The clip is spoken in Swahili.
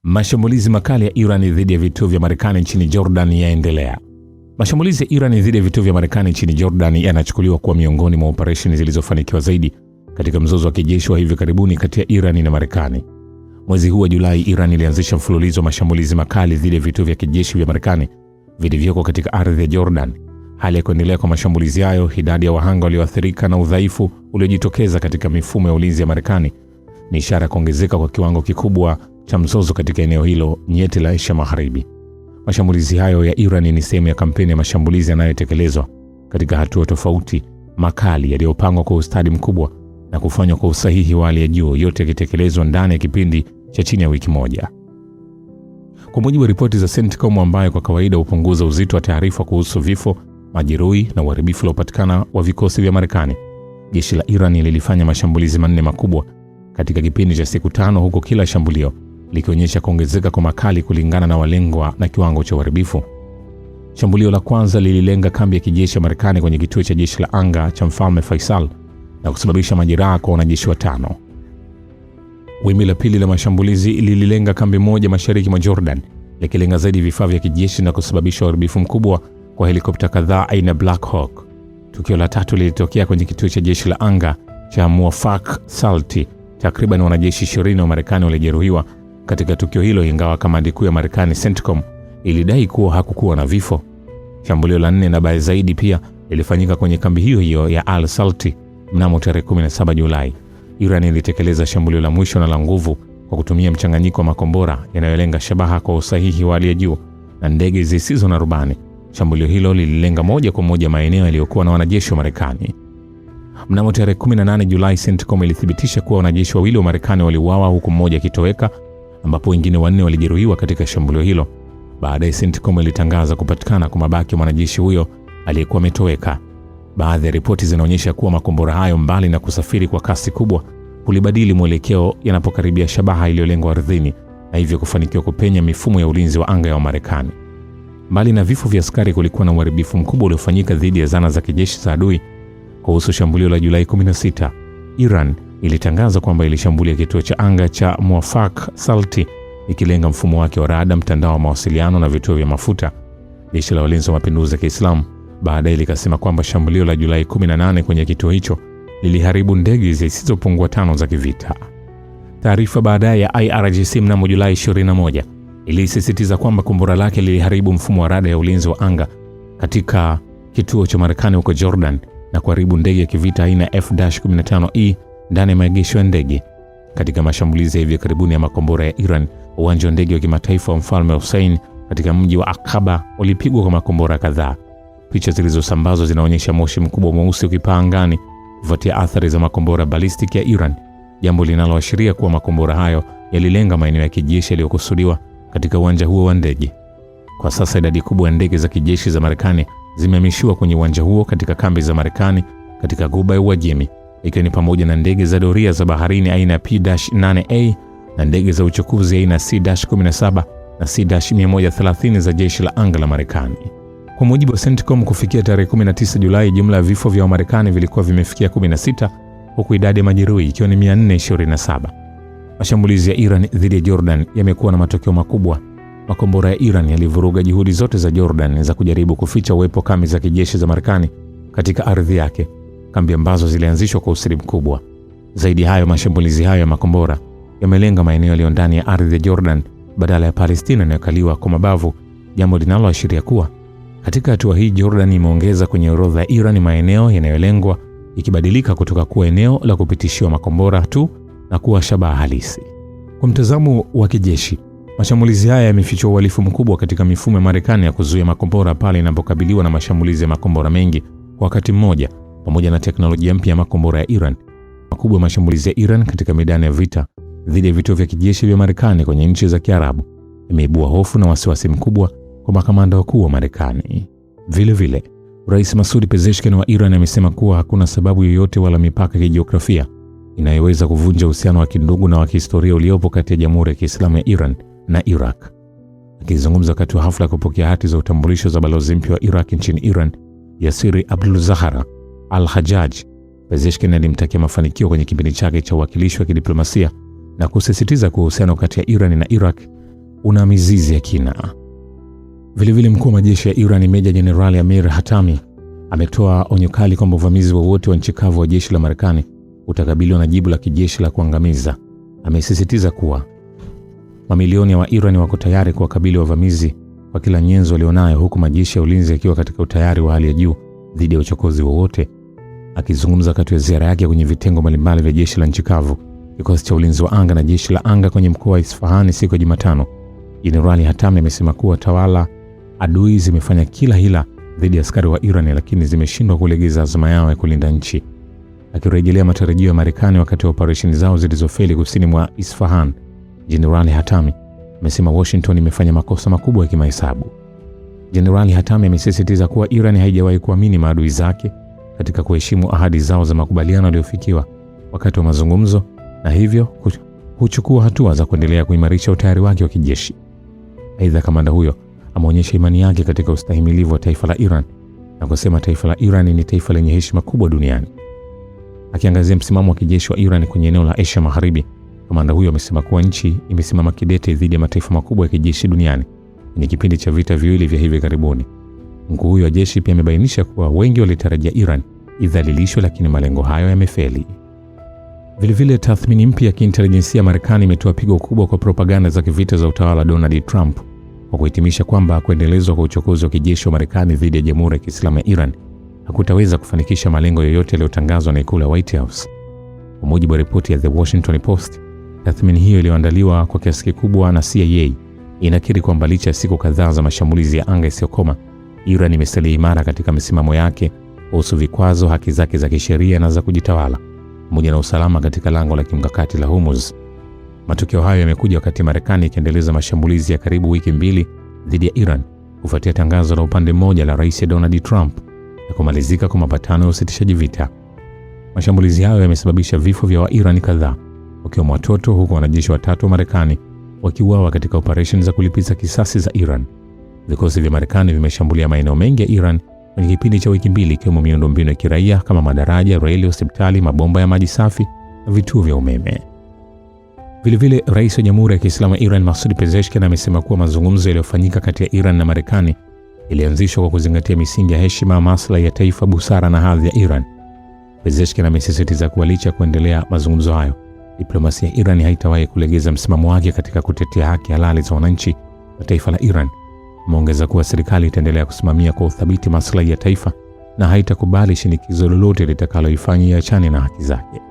Mashambulizi makali ya Iran dhidi ya vituo vya Marekani nchini Jordan yaendelea. Mashambulizi ya Iran dhidi ya vituo vya Marekani nchini Jordan yanachukuliwa kuwa miongoni mwa operesheni zilizofanikiwa zaidi katika mzozo wa kijeshi wa hivi karibuni kati ya Iran na Marekani. Mwezi huu wa Julai, Iran ilianzisha mfululizo wa mashambulizi makali dhidi ya vituo vya kijeshi vya Marekani vilivyoko katika ardhi ya Jordan. Hali ya kuendelea kwa mashambulizi hayo, idadi ya wahanga walioathirika na udhaifu uliojitokeza katika mifumo ya ulinzi ya Marekani ni ishara ya kuongezeka kwa kiwango kikubwa cha mzozo katika eneo hilo nyeti la Asia Magharibi. Mashambulizi hayo ya Iran ni sehemu ya kampeni ya mashambulizi yanayotekelezwa katika hatua tofauti makali yaliyopangwa kwa ustadi mkubwa na kufanywa kwa usahihi wa hali ya juu, yote yakitekelezwa ndani ya kipindi cha chini ya wiki moja. Kwa mujibu wa ripoti za CENTCOM ambayo kwa kawaida hupunguza uzito wa taarifa kuhusu vifo, majeruhi na uharibifu uliopatikana wa vikosi vya Marekani, jeshi la Iran lilifanya mashambulizi manne makubwa katika kipindi cha siku 5, huko kila shambulio likionyesha kuongezeka kwa makali kulingana na walengwa na kiwango cha uharibifu. Shambulio la kwanza lililenga kambi ya kijeshi ya Marekani kwenye kituo cha jeshi la anga cha Mfalme Faisal na kusababisha majeraha kwa wanajeshi 5. Wimbi la pili la mashambulizi lililenga kambi moja mashariki mwa Jordan, likilenga zaidi vifaa vya kijeshi na kusababisha uharibifu mkubwa kwa helikopta kadhaa aina Black Hawk. Tukio la tatu lilitokea kwenye kituo cha jeshi la anga cha Muwafaq Salti. Takriban wanajeshi 20 wa Marekani walijeruhiwa katika tukio hilo, ingawa kamandi kuu ya Marekani CENTCOM ilidai kuwa hakukuwa na vifo. Shambulio la 4 na baya zaidi pia lilifanyika kwenye kambi hiyo hiyo ya Al Salti mnamo tarehe 17 Julai. Iran ilitekeleza shambulio la mwisho na la nguvu kwa kutumia mchanganyiko wa makombora yanayolenga shabaha kwa usahihi wa hali ya juu na ndege zisizo na rubani. Shambulio hilo lililenga moja kwa moja maeneo yaliyokuwa na wanajeshi wa Marekani. Mnamo tarehe 18 Julai, CENTCOM ilithibitisha kuwa wanajeshi 2 wa Marekani waliuawa huku mmoja akitoweka, ambapo wengine 4 walijeruhiwa katika shambulio hilo. Baadaye CENTCOM ilitangaza kupatikana kwa mabaki ya mwanajeshi huyo aliyekuwa ametoweka. Baadhi ya ripoti zinaonyesha kuwa makombora hayo, mbali na kusafiri kwa kasi kubwa, kulibadili mwelekeo yanapokaribia shabaha iliyolengwa ardhini na hivyo kufanikiwa kupenya mifumo ya ulinzi wa anga ya Marekani. Mbali na vifo vya askari, kulikuwa na uharibifu mkubwa uliofanyika dhidi ya zana za kijeshi za adui. Kuhusu shambulio la Julai 16, Iran ilitangaza kwamba ilishambulia kituo cha anga cha Muwafaq Salti ikilenga mfumo wake wa rada, mtandao wa mawasiliano na vituo vya mafuta. Jeshi la Walinzi wa Mapinduzi ya Kiislamu baadaye likasema kwamba shambulio la Julai 18 kwenye kituo hicho liliharibu ndege zisizopungua 5 za kivita. Taarifa baadaye ya IRGC mnamo Julai 21 ilisisitiza kwamba kombora lake liliharibu mfumo wa rada ya ulinzi wa anga katika kituo cha Marekani huko Jordan na kuharibu ndege ya kivita aina F-15E ndani ya maegesho ya ndege. Katika mashambulizi ya hivi karibuni ya makombora ya Iran, uwanja wa ndege wa kimataifa wa Mfalme Hussein katika mji wa Aqaba ulipigwa kwa makombora kadhaa. Picha zilizosambazwa zinaonyesha moshi mkubwa mweusi ukipaa angani kufuatia athari za makombora ballistic ya Iran, jambo linaloashiria kuwa makombora hayo yalilenga maeneo ya kijeshi yaliyokusudiwa katika uwanja huo wa ndege. Kwa sasa idadi kubwa ya ndege za kijeshi za Marekani zimehamishiwa kwenye uwanja huo katika kambi za Marekani katika Ghuba ya Uajemi, ikiwa ni pamoja na ndege za doria za baharini aina P-8A na ndege za uchukuzi aina C-17 na C-130 za jeshi la anga la Marekani. Kwa mujibu wa CENTCOM, kufikia tarehe 19 Julai, jumla ya vifo vya Wamarekani vilikuwa vimefikia 16, huku idadi ya majeruhi ikiwa ni 427. Mashambulizi ya Iran dhidi ya Jordan yamekuwa na matokeo makubwa. Makombora ya Iran yalivuruga juhudi zote za Jordan za kujaribu kuficha uwepo kambi za kijeshi za Marekani katika ardhi yake, kambi ambazo zilianzishwa kwa usiri mkubwa. Zaidi hayo, mashambulizi hayo ya makombora yamelenga maeneo yaliyo ndani ya ardhi ya Jordan badala ya Palestina inayokaliwa kwa mabavu, jambo linaloashiria kuwa katika hatua hii Jordan imeongeza kwenye orodha ya Iran maeneo yanayolengwa, ikibadilika kutoka kuwa eneo la kupitishiwa makombora tu na kuwa shabaha halisi. Kwa mtazamo wa kijeshi, mashambulizi haya yamefichua uhalifu mkubwa katika mifumo ya Marekani ya kuzuia makombora pale inapokabiliwa na mashambulizi ya makombora mengi kwa wakati mmoja, pamoja na teknolojia mpya ya makombora ya Iran. Makubwa ya mashambulizi ya Iran katika medani ya vita dhidi ya vituo vya kijeshi vya Marekani kwenye nchi za Kiarabu imeibua hofu na wasiwasi mkubwa kwa makamanda wakuu wa Marekani. Vile vile, Rais Masoud Pezeshkian wa Iran amesema kuwa hakuna sababu yoyote wala mipaka ya kijiografia inayoweza kuvunja uhusiano wa kindugu na wa kihistoria uliopo kati ya Jamhuri ya Kiislamu ya Iran na Iraq. Akizungumza wakati wa hafla ya kupokea hati za utambulisho za balozi mpya wa Iraq nchini Iran, Yasiri Abdul Zahara Al-Hajjaj, Pezeshkian alimtakia mafanikio kwenye kipindi chake cha uwakilishi wa kidiplomasia na kusisitiza kuwa uhusiano kati ya Iran na Iraq una mizizi ya kina. Vilevile mkuu wa majeshi ya Iran Meja Jenerali Amir Hatami ametoa onyo kali kwamba uvamizi wowote wa nchi kavu wa jeshi la Marekani utakabiliwa na jibu la kijeshi la kuangamiza. Amesisitiza kuwa mamilioni ya Wairani wako tayari kuwakabili wavamizi kwa kila nyenzo walionayo, huku majeshi ya ulinzi yakiwa katika utayari wa hali ya juu dhidi ya uchokozi wowote. Akizungumza wakati wa ziara yake kwenye vitengo mbalimbali vya jeshi la nchi kavu, kikosi cha ulinzi wa anga na jeshi la anga kwenye mkoa wa Isfahan siku ya Jumatano, Jenerali Hatami amesema kuwa tawala adui zimefanya kila hila dhidi ya askari wa Iran, lakini zimeshindwa kulegeza azma yao ya kulinda nchi. Akirejelea matarajio ya Marekani wakati wa operesheni zao zilizofeli kusini mwa Isfahan, Jenerali Hatami amesema Washington imefanya makosa makubwa ya kimahesabu. Jenerali Hatami amesisitiza kuwa Iran haijawahi kuamini maadui zake katika kuheshimu ahadi zao za makubaliano yaliyofikiwa wakati wa mazungumzo, na hivyo huchukua hatua za kuendelea kuimarisha utayari wake wa kijeshi. Aidha, kamanda huyo ameonyesha imani yake katika ustahimilivu wa taifa la Iran na kusema taifa la Iran ni taifa lenye heshima kubwa duniani. Akiangazia msimamo wa kijeshi wa Iran kwenye eneo la Asia Magharibi, kamanda huyo amesema kuwa nchi imesimama kidete dhidi ya mataifa makubwa ya kijeshi duniani kwenye kipindi cha vita viwili vya hivi karibuni. Mkuu huyo wa jeshi pia amebainisha kuwa wengi walitarajia Iran idhalilishwe, lakini malengo hayo yamefeli. Vilevile, tathmini mpya ya kiintelijensia Marekani imetoa pigo kubwa kwa propaganda za kivita za utawala wa Donald Trump, kwa kuhitimisha kwamba kuendelezwa kwa uchokozi wa kijeshi wa Marekani dhidi ya Jamhuri ya Kiislamu ya Iran hakutaweza kufanikisha malengo yoyote yaliyotangazwa na ikulu ya White House. Kwa mujibu wa ripoti ya The Washington Post, tathmini hiyo iliyoandaliwa kwa kiasi kikubwa na CIA inakiri kwamba licha ya siku kadhaa za mashambulizi ya anga isiyokoma, Iran imesalia imara katika misimamo yake kuhusu vikwazo, haki zake za kisheria na za kujitawala, pamoja na usalama katika lango la kimkakati la Hormuz. Matokeo hayo yamekuja wakati Marekani ikiendeleza mashambulizi ya karibu wiki mbili dhidi ya Iran kufuatia tangazo la upande mmoja la Rais Donald Trump na kumalizika kwa mapatano ya usitishaji vita. Mashambulizi hayo yamesababisha vifo vya Wairani kadhaa, wakiwemo watoto, huku wanajeshi 3 wa Marekani wakiuawa katika operesheni za kulipiza kisasi za Iran. Vikosi vya Marekani vimeshambulia maeneo mengi ya Iran kwenye kipindi cha wiki mbili, ikiwemo miundombinu ya kiraia kama madaraja, reli, hospitali, mabomba ya maji safi na vituo vya umeme. Vilevile, Rais wa Jamhuri ya Kiislamu ya Iran Masoud Pezeshkian amesema kuwa mazungumzo yaliyofanyika kati ya Iran na Marekani yalianzishwa kwa kuzingatia misingi ya heshima, maslahi ya taifa, busara na hadhi ya Iran. Pezeshkian amesisitiza kuwa licha kuendelea mazungumzo hayo, diplomasia ya Iran haitawahi kulegeza msimamo wake katika kutetea haki halali za wananchi wa taifa la Iran. Ameongeza kuwa serikali itaendelea kusimamia kwa uthabiti maslahi ya taifa na haitakubali shinikizo lolote litakaloifanya iachane na haki zake.